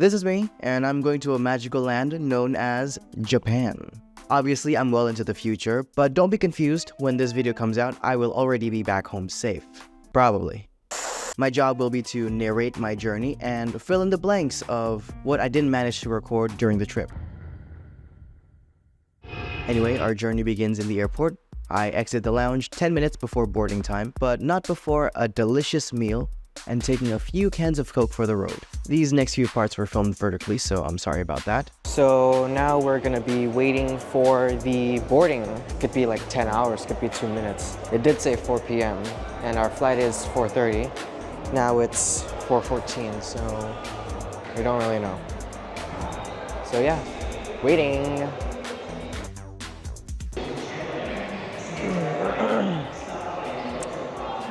This is me, and I'm going to a magical land known as Japan. Obviously, I'm well into the future, but don't be confused, when this video comes out, I will already be back home safe. Probably. My job will be to narrate my journey and fill in the blanks of what I didn't manage to record during the trip. Anyway, our journey begins in the airport. I exit the lounge 10 minutes before boarding time, but not before a delicious meal and taking a few cans of Coke for the road. These next few parts were filmed vertically, so I'm sorry about that. So now we're gonna be waiting for the boarding. Could be like 10 hours, could be 2 minutes. It did say 4 p.m. and our flight is 4:30. Now it's 4:14, so we don't really know. So yeah, waiting.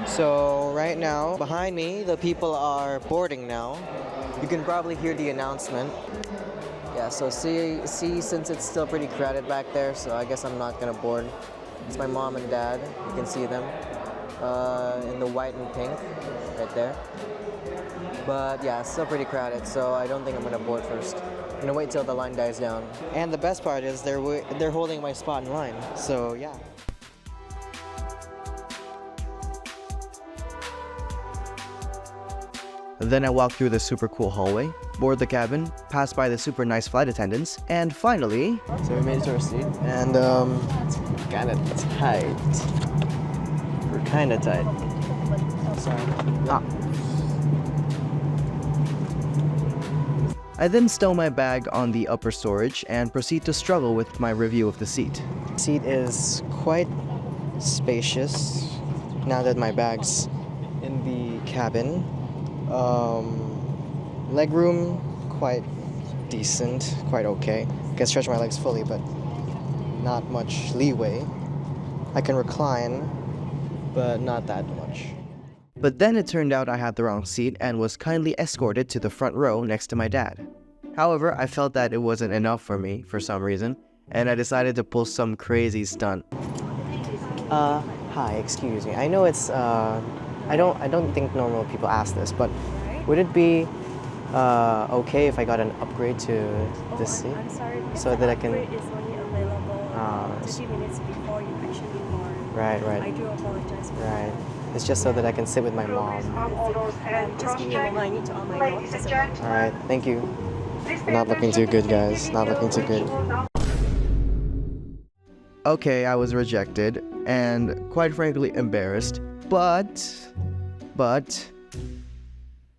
So right now, behind me, the people are boarding now. You can probably hear the announcement. Yeah, so see, since it's still pretty crowded back there, so I guess I'm not gonna board. It's my mom and dad. You can see them in the white and pink right there. But yeah, it's still pretty crowded, so I don't think I'm gonna board first. I'm gonna wait till the line dies down. And the best part is they're holding my spot in line. So yeah. Then I walk through the super cool hallway, board the cabin, pass by the super nice flight attendants, and finally... So we made it to our seat, and it's kinda tight. We're kinda tight. Sorry. Ah. I then stow my bag on the upper storage and proceed to struggle with my review of the seat. The seat is quite spacious now that my bag's in the cabin. Legroom, quite decent, quite okay. I can stretch my legs fully, but not much leeway. I can recline, but not that much. But then it turned out I had the wrong seat and was kindly escorted to the front row next to my dad. However, I felt that it wasn't enough for me for some reason, and I decided to pull some crazy stunt. Hi, excuse me. I know it's, I don't think normal people ask this, but would it be okay if I got an upgrade to this seat? I'm sorry, so that I can. Upgrade is only available 30 minutes before you actually board. Right. I do apologize for Right. It's just so that I can sit with my mom. just give me a moment. I need to on my notes. All right, thank you. Not looking too good, guys. Not looking too good. Okay, I was rejected, and quite frankly embarrassed, but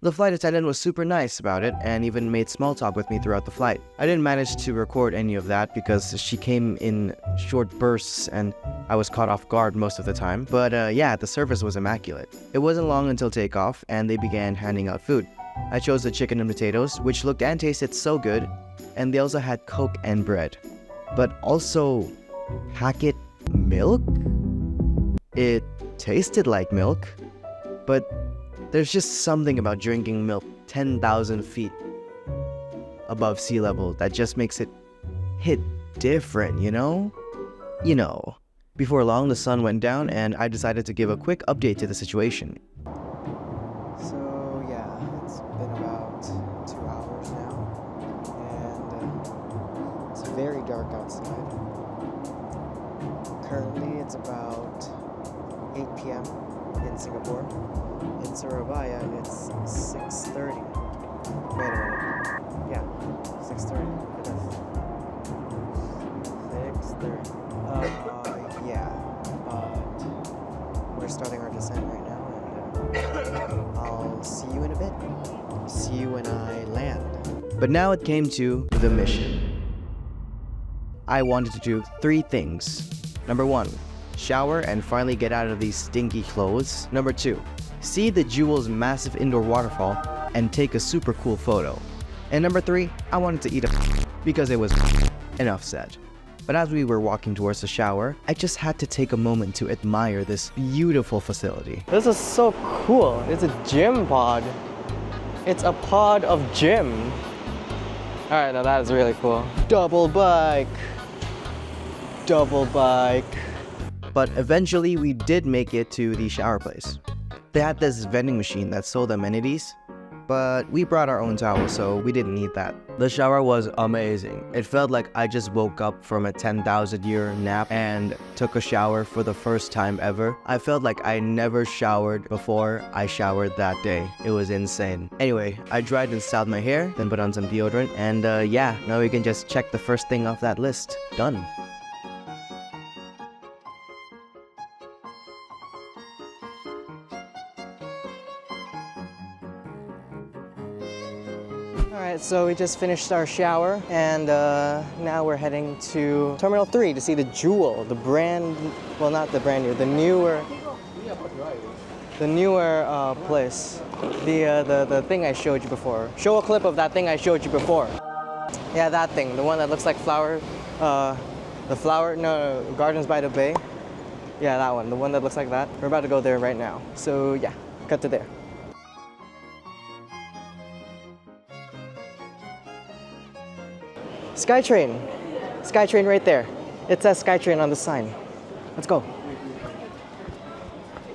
the flight attendant was super nice about it and even made small talk with me throughout the flight. I didn't manage to record any of that because she came in short bursts and I was caught off guard most of the time. But yeah, the service was immaculate. It wasn't long until takeoff and they began handing out food. I chose the chicken and potatoes, which looked and tasted so good, and they also had Coke and bread. But also, packet milk? It tasted like milk, but there's just something about drinking milk 10,000 feet above sea level that just makes it hit different, you know? Before long, the sun went down and I decided to give a quick update to the situation. So yeah, it's been about 2 hours now, and it's very dark outside. Currently, it's about 8 p.m. in Singapore. In Surabaya, it's 6:30. Wait a minute. Yeah, 6:30. 6:30. Yeah. We're starting our descent right now, and I'll see you in a bit. See you when I land. But now it came to the mission. I wanted to do 3 things. Number 1, shower and finally get out of these stinky clothes. Number 2, see the Jewel's massive indoor waterfall and take a super cool photo. And number 3, I wanted to eat because it was enough said. But as we were walking towards the shower, I just had to take a moment to admire this beautiful facility. This is so cool. It's a gym pod. It's a pod of gym. All right, now that is really cool. Double bike. But eventually we did make it to the shower place. They had this vending machine that sold amenities, but we brought our own towel, so we didn't need that. The shower was amazing. It felt like I just woke up from a 10,000-year nap and took a shower for the first time ever. I felt like I never showered before I showered that day. It was insane. Anyway, I dried and styled my hair, then put on some deodorant, and yeah, now we can just check the first thing off that list. Done. Alright, so we just finished our shower and now we're heading to Terminal 3 to see the Jewel, the brand, well not the brand new, the newer place. The thing I showed you before. Show a clip of that thing I showed you before. Yeah, that thing, the one that looks like flower, no, Gardens by the Bay. Yeah, that one, the one that looks like that. We're about to go there right now. So yeah, cut to there. Skytrain. Skytrain right there. It says Skytrain on the sign. Let's go.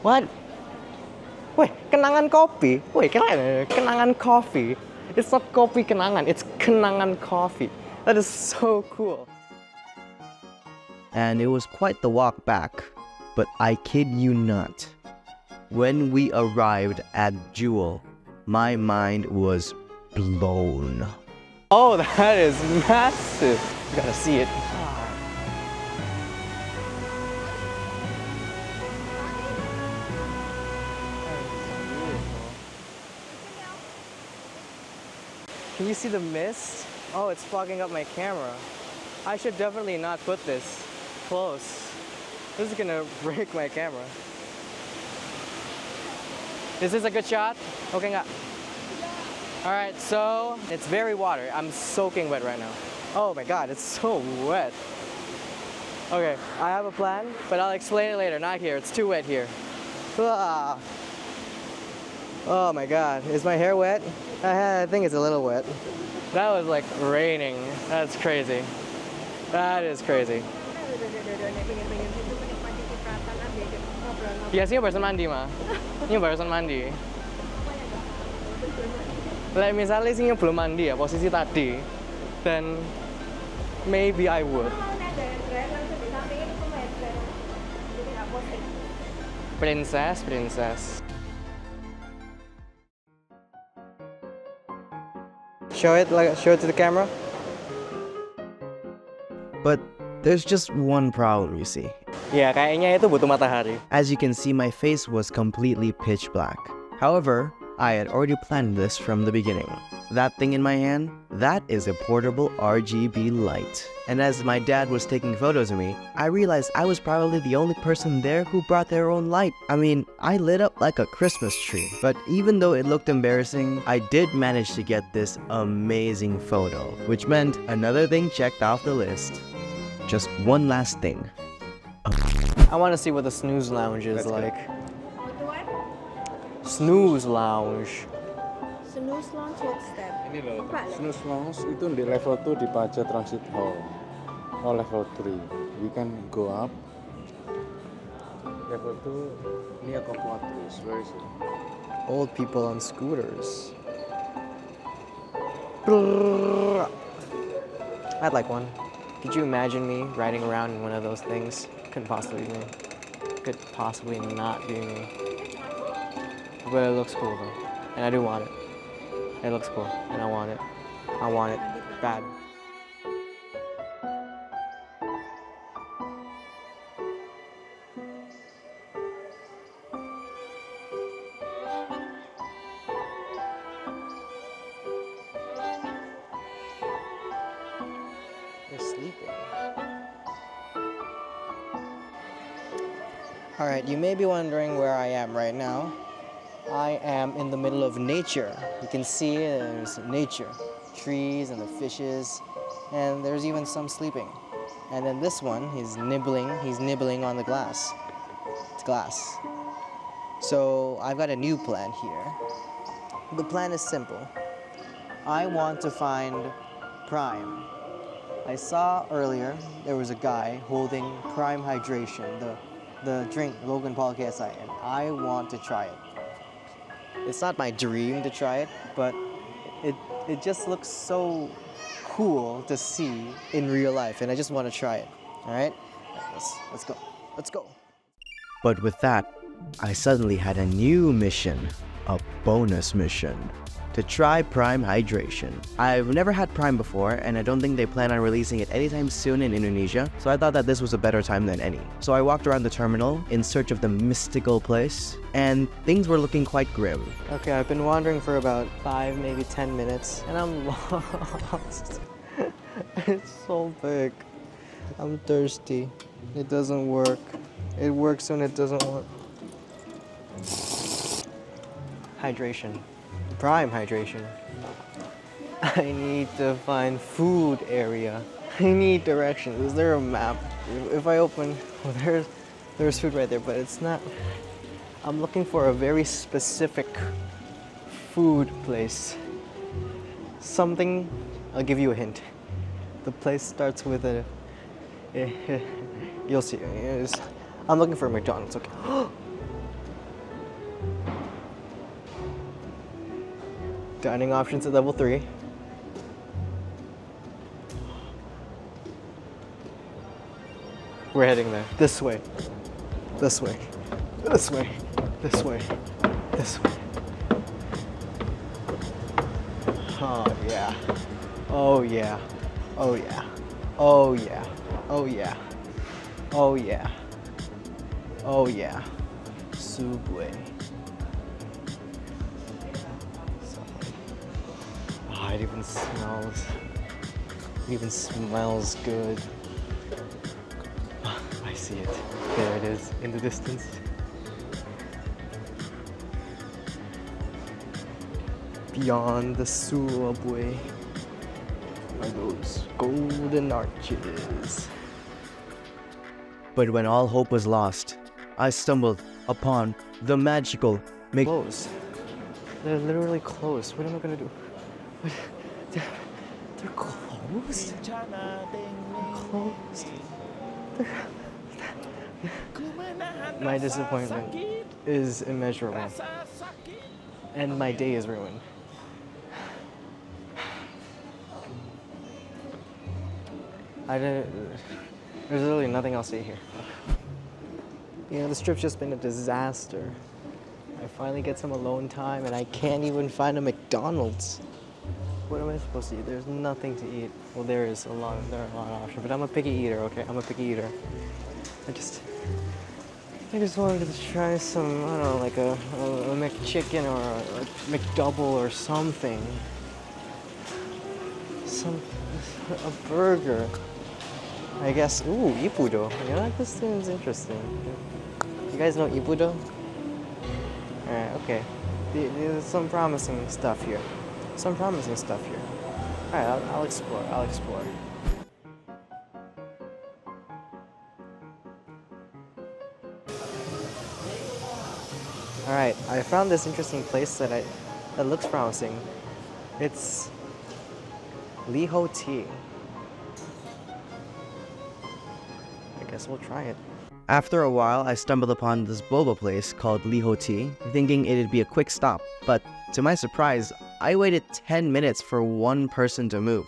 What? Wait, Kenangan Kopi? Wait, Kenangan Coffee. It's not Kopi Kenangan, it's Kenangan Coffee. That is so cool. And it was quite the walk back, but I kid you not. When we arrived at Jewel, my mind was blown. Oh, that is massive. You gotta see it. Can you see the mist? Oh, it's fogging up my camera. I should definitely not put this close. This is gonna break my camera. Is this a good shot? Okay nga. Alright, so it's very watery. I'm soaking wet right now. Oh my god, it's so wet. Okay, I have a plan, but I'll explain it later. Not here, it's too wet here. Ah. Oh my god, is my hair wet? I think it's a little wet. That was like raining. That's crazy. That is crazy. Biasanya barusan mandi, Ma. Ini barusan mandi. Like misalnya sih belum mandi ya, posisi tadi, then maybe I would. Princess, princess. Show it to the camera. But there's just one problem, you see. Ya, kayaknya itu butuh matahari. As you can see, my face was completely pitch black. However, I had already planned this from the beginning. That thing in my hand, that is a portable RGB light. And as my dad was taking photos of me, I realized I was probably the only person there who brought their own light. I mean, I lit up like a Christmas tree. But even though it looked embarrassing, I did manage to get this amazing photo, which meant another thing checked off the list. Just one last thing. I want to see what the snooze lounge is like. What? Snooze lounge. Snooze lounge, what's that? Ini loh, Apa? Snooze Lounge itu di level 2 di Paja Transit Hall. Oh, level 3. We can go up. Level 2 near Comptoir. Where is it? Old people on scooters. I'd like one. Could you imagine me riding around in one of those things? Couldn't possibly be me. Could possibly not be me. But it looks cool though. And I do want it. It looks cool. And I want it. I want it. Bad. They're sleeping. Alright, you may be wondering where I am right now. I am in the middle of nature. You can see there's nature. Trees and the fishes. And there's even some sleeping. And then this one, he's nibbling on the glass. It's glass. So I've got a new plan here. The plan is simple. I want to find Prime. I saw earlier there was a guy holding Prime Hydration, the drink Logan Paul KSI, and I want to try it. It's not my dream to try it, but it just looks so cool to see in real life, and I just want to try it. All right, let's go. Let's go. But with that, I suddenly had a new mission, a bonus mission, to try Prime Hydration. I've never had Prime before, and I don't think they plan on releasing it anytime soon in Indonesia, so I thought that this was a better time than any. So I walked around the terminal in search of the mystical place, and things were looking quite grim. Okay, I've been wandering for about 5, maybe 10 minutes, and I'm lost. It's so big. I'm thirsty. It doesn't work. It works when it doesn't work. Hydration. Prime hydration. I need to find food area. I need directions. Is there a map? If I open, well, there's food right there, but it's not. I'm looking for a very specific food place. Something, I'll give you a hint. The place starts with a, you'll see. I'm looking for a McDonald's, okay. Dining options at level 3. We're heading there. This way. This way. This way. This way. This way. Oh yeah. Oh yeah. Oh yeah. Oh yeah. Oh yeah. Oh yeah. Oh yeah. Subway. Oh, it even smells. It even smells good. I see it. There it is in the distance. Beyond the subway are those golden arches. But when all hope was lost, I stumbled upon the magical Closed. They're literally closed. What am I gonna do? What? They're closed? They're closed. My disappointment is immeasurable. And my day is ruined. There's literally nothing else to eat here. You know, this trip's just been a disaster. I finally get some alone time and I can't even find a McDonald's. What am I supposed to eat? There's nothing to eat. Well, there are a lot of options, but I'm a picky eater, okay? I'm a picky eater. I just wanted to try some, I don't know, like a McChicken or a McDouble or something. A burger. I guess, ooh, Ippudo. You know, this thing's interesting. You guys know Ippudo? Alright, okay. There's some promising stuff here. Alright, I'll explore. Alright, I found this interesting place that looks promising. It's Liho Tea. I guess we'll try it. After a while, I stumbled upon this boba place called Liho Tea, thinking it'd be a quick stop, but to my surprise, I waited 10 minutes for one person to move.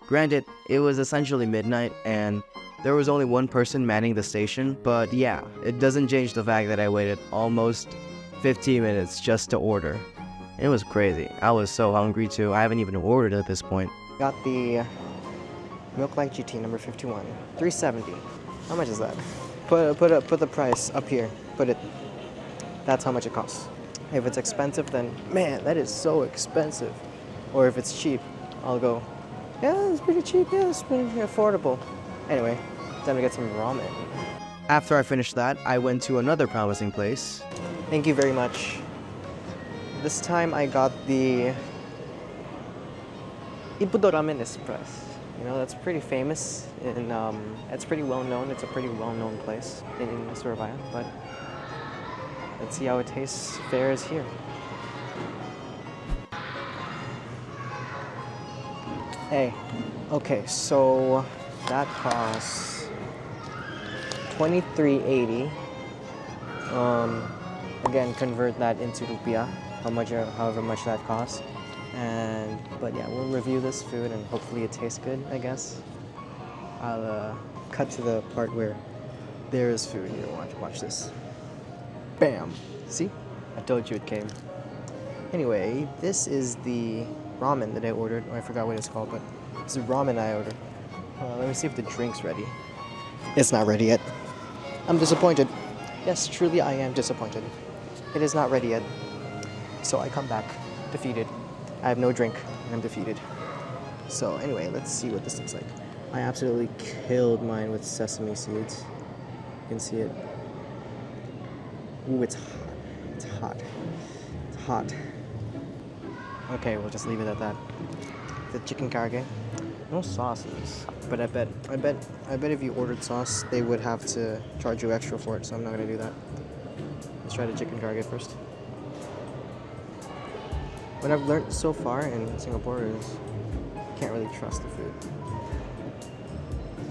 Granted, it was essentially midnight and there was only one person manning the station, but yeah, it doesn't change the fact that I waited almost 15 minutes just to order. It was crazy. I was so hungry too. I haven't even ordered at this point. Got the Milk Light GT number 51, $3.70. How much is that? Put the price up here. Put it. That's how much it costs. If it's expensive, then man, that is so expensive. Or if it's cheap, I'll go. Yeah, it's pretty cheap. Yeah, it's pretty affordable. Anyway, time to get some ramen. After I finished that, I went to another promising place. Thank you very much. This time I got the Ippudo Ramen Express. You know, that's pretty famous and it's pretty well known. It's a pretty well known place in Surabaya, but let's see how it tastes fares here. Hey, okay, so that costs $23.80. Again, convert that into rupiah. however much that costs. But yeah, we'll review this food and hopefully it tastes good, I guess. I'll cut to the part where there is food. Here, watch this. Bam! See? I told you it came. Anyway, this is the ramen that I ordered. Oh, I forgot what it's called, but it's the ramen I ordered. Let me see if the drink's ready. It's not ready yet. I'm disappointed. Yes, truly I am disappointed. It is not ready yet. So I come back, defeated. I have no drink, and I'm defeated. So anyway, let's see what this looks like. I absolutely killed mine with sesame seeds. You can see it. Ooh, it's hot. It's hot. It's hot. Okay, we'll just leave it at that. The chicken karage. No sauces. But I bet if you ordered sauce, they would have to charge you extra for it, so I'm not gonna do that. Let's try the chicken karage first. What I've learned so far in Singapore is you can't really trust the food.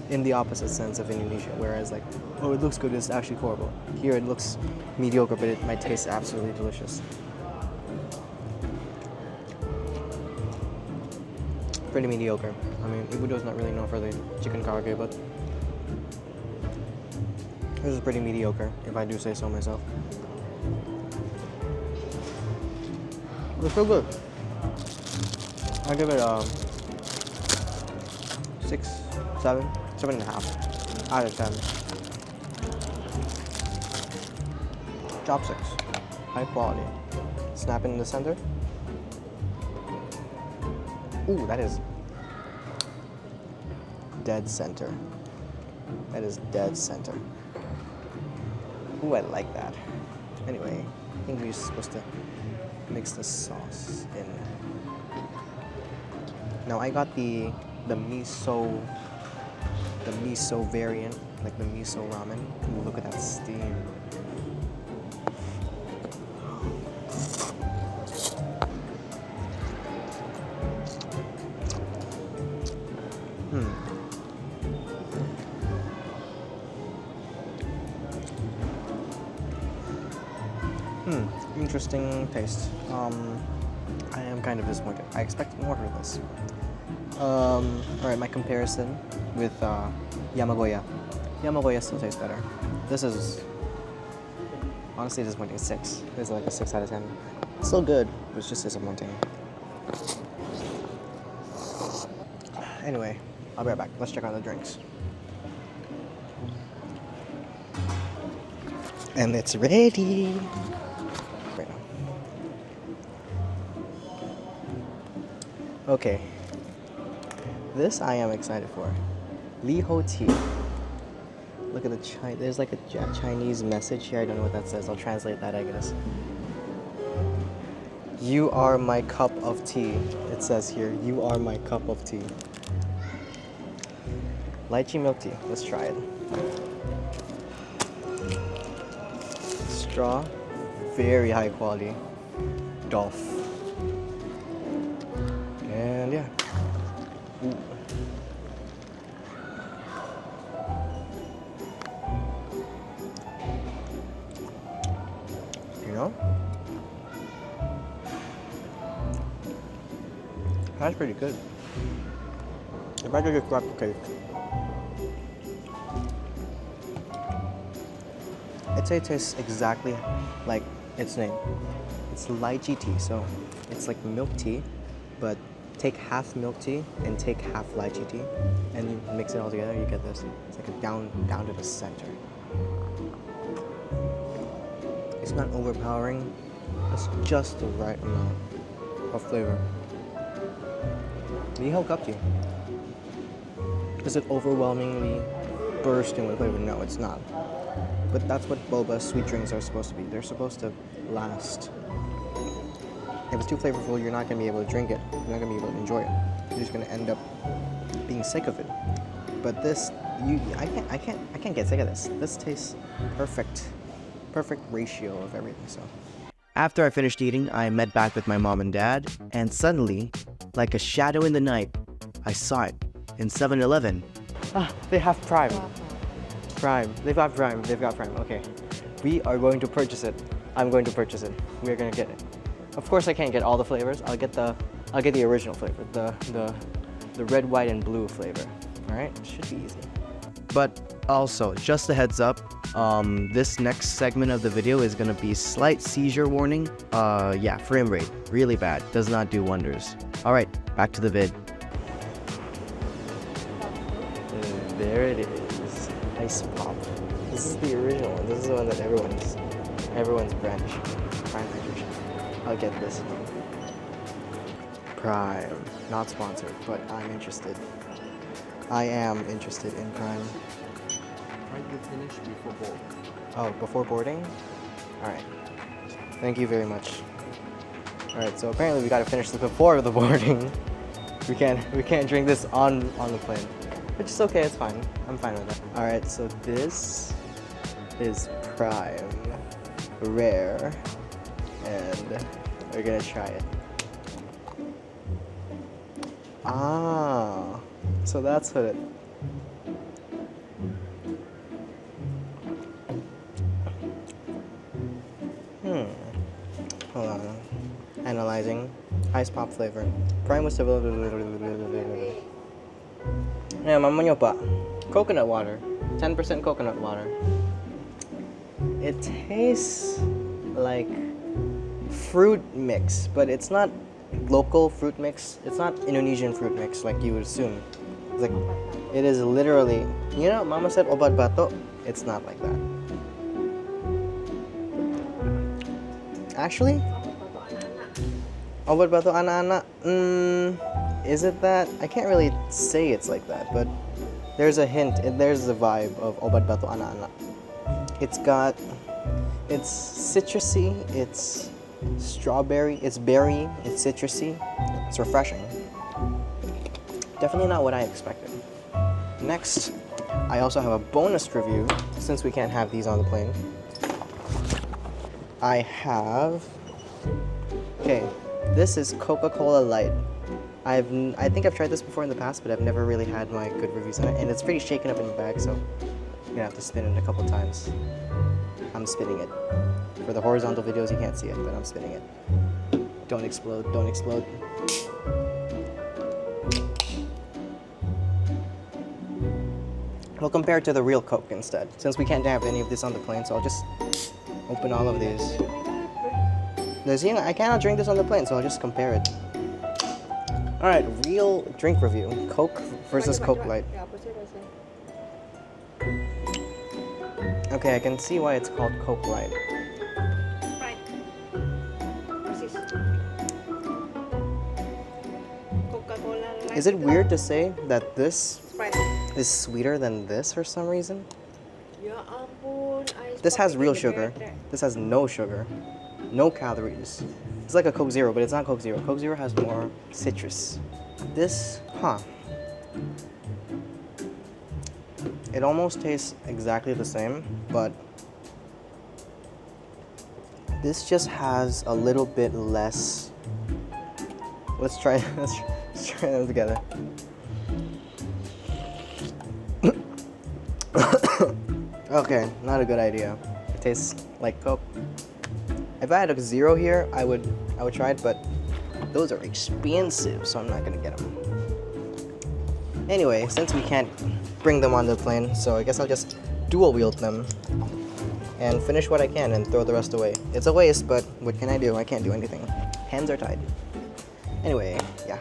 In the opposite sense of Indonesia, whereas like, oh, it looks good, it's actually horrible. Here it looks mediocre, but it might taste absolutely delicious. Pretty mediocre. I mean, Ibudo's not really known for the chicken karage, but this is pretty mediocre, if I do say so myself. It's so good. I give it a 6, 7, 7.5 out of 10. Chopsticks, high quality. Snap in the center. Ooh, that is dead center. That is dead center. Ooh, I like that. Anyway, I think we're supposed to mix the sauce in. Now I got the miso variant, like the miso ramen. Ooh, look at that steam. Interesting taste. I am kind of disappointed. I expected more from this. Alright, my comparison with Yamagoya. Yamagoya still tastes better. This is honestly disappointing. 6. It's like a 6 out of 10. It's still good, but it's just disappointing. Anyway, I'll be right back. Let's check out the drinks. And it's ready. Right now. Okay. This I am excited for. Liho tea. Look at the there's like a Chinese message here. I don't know what that says. I'll translate that, I guess. You are my cup of tea. It says here, you are my cup of tea. Lychee milk tea. Let's try it. Straw, very high quality. Dolph. And yeah. Ooh. You know? That's pretty good. If I could just replicate. I'd say it tastes exactly like its name. It's lychee tea, so it's like milk tea, but take half milk tea and take half lychee tea, and you mix it all together, you get this. It's like a down to the center. It's not overpowering. It's just the right amount of flavor. Liho cup tea. Is it overwhelmingly bursting with flavor? No, it's not. But that's what boba sweet drinks are supposed to be. They're supposed to last. If it's too flavorful, you're not gonna be able to drink it. You're not gonna be able to enjoy it. You're just gonna end up being sick of it. But this, I can't get sick of this. This tastes perfect. Perfect ratio of everything, so. After I finished eating, I met back with my mom and dad, and suddenly, like a shadow in the night, I saw it in 7-Eleven. Ah, they have Prime. Prime. They've got Prime. Okay. We are going to purchase it. I'm going to purchase it. We're gonna get it. Of course, I can't get all the flavors. I'll get the original flavor, the red, white, and blue flavor. All right, should be easy. But also, just a heads up, this next segment of the video is gonna be slight seizure warning. Yeah, frame rate, really bad, does not do wonders. All right, back to the vid. And there it is, Ice Pop. This is the original one. This is the one that everyone's brand tradition. I'll get this one. Prime, not sponsored, but I'm interested. I am interested in Prime. Try to finish before board. Oh, before boarding? Alright. Thank you very much. Alright, so apparently we gotta finish this before the boarding. We can't drink this on the plane. Which is okay, it's fine. I'm fine with that. Alright, so this is Prime Rare. And we're gonna try it. Ah, so that's what it. Hold on. Analyzing. Ice Pop flavor. Prime was developed. Yeah, mama nyo pa. Coconut water. 10% coconut water. It tastes like fruit mix, but it's not local fruit mix. It's not Indonesian fruit mix like you would assume. It's like, it is literally, you know, Mama said obat bato. It's not like that. Actually, obat bato anak-anak, is it that? I can't really say it's like that, but there's a hint, there's the vibe of obat bato anak-anak. It's citrusy, it's strawberry, it's berry, it's citrusy, it's refreshing. Definitely not what I expected. Next, I also have a bonus review, since we can't have these on the plane. I have, okay, this is Coca-Cola Light. I think I've tried this before in the past, but I've never really had my good reviews on it, and it's pretty shaken up in the bag, so I'm gonna have to spin it a couple times. I'm spinning it. For the horizontal videos, you can't see it, but I'm spinning it. Don't explode, don't explode. We'll compare it to the real Coke instead, since we can't have any of this on the plane, so I'll just open all of these. I cannot drink this on the plane, so I'll just compare it. Alright, real drink review. Coke versus Coke Light. Okay, I can see why it's called Coke Light. Right. Persis. Coca-Cola Light. Is it weird to say that this Sprite. is sweeter than this for some reason? Ya ampun, Ice This Pop has itu real lebih sugar. beda. This has no sugar. No calories. It's like a Coke Zero, but it's not Coke Zero. Coke Zero has more citrus. This, it almost tastes exactly the same, but this just has a little bit less. Let's try them together. Okay, not a good idea. It tastes like Coke. If I had a Zero here, I would try it, but those are expensive, so I'm not gonna get them. Anyway, since we can't bring them on the plane, so I guess I'll just dual wield them and finish what I can and throw the rest away. It's a waste, but what can I do? I can't do anything. Hands are tied. Anyway, yeah.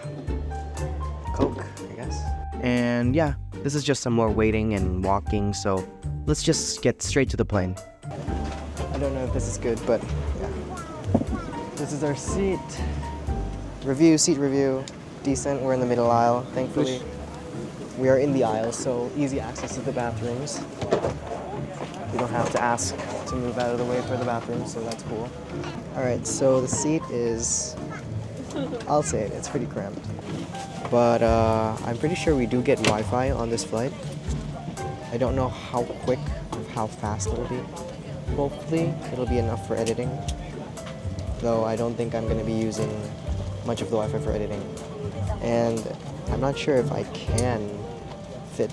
Coke, I guess. And yeah, this is just some more waiting and walking, so let's just get straight to the plane. I don't know if this is good, but yeah. This is our seat. Seat review. Decent, we're in the middle aisle, thankfully. We are in the aisle, so easy access to the bathrooms. We don't have to ask to move out of the way for the bathroom, so that's cool. Alright, so the seat is, I'll say it, it's pretty cramped. But I'm pretty sure we do get Wi-Fi on this flight. I don't know how quick or how fast it'll be. Hopefully, it'll be enough for editing. Though I don't think I'm going to be using much of the Wi-Fi for editing. And I'm not sure if I can fit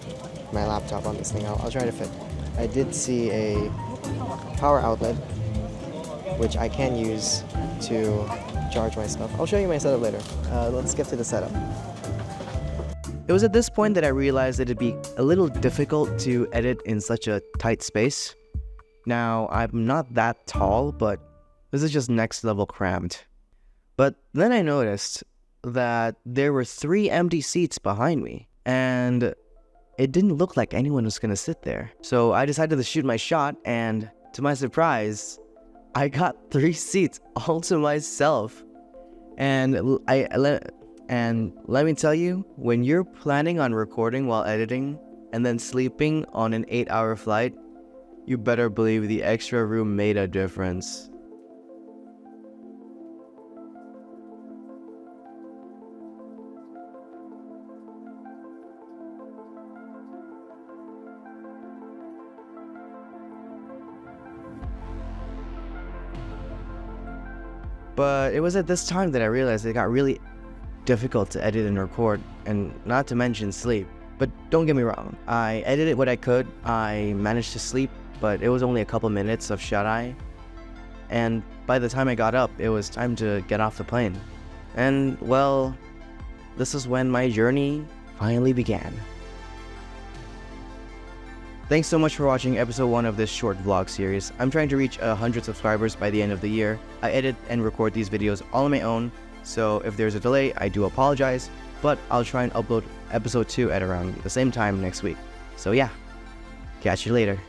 my laptop on this thing. I'll try to fit. I did see a power outlet, which I can use to charge my stuff. I'll show you my setup later. Let's get to the setup. It was at this point that I realized that it'd be a little difficult to edit in such a tight space. Now, I'm not that tall, but this is just next level cramped. But then I noticed that there were 3 empty seats behind me, and it didn't look like anyone was gonna sit there. So I decided to shoot my shot, and to my surprise, I got 3 seats all to myself. And let me tell you, when you're planning on recording while editing and then sleeping on an 8-hour flight, you better believe the extra room made a difference. But it was at this time that I realized it got really difficult to edit and record, and not to mention sleep. But don't get me wrong, I edited what I could. I managed to sleep, but it was only a couple minutes of shut-eye. And by the time I got up, it was time to get off the plane. And well, this is when my journey finally began. Thanks so much for watching episode 1 of this short vlog series. I'm trying to reach 100 subscribers by the end of the year. I edit and record these videos all on my own, so if there's a delay, I do apologize, but I'll try and upload episode 2 at around the same time next week. So yeah, catch you later.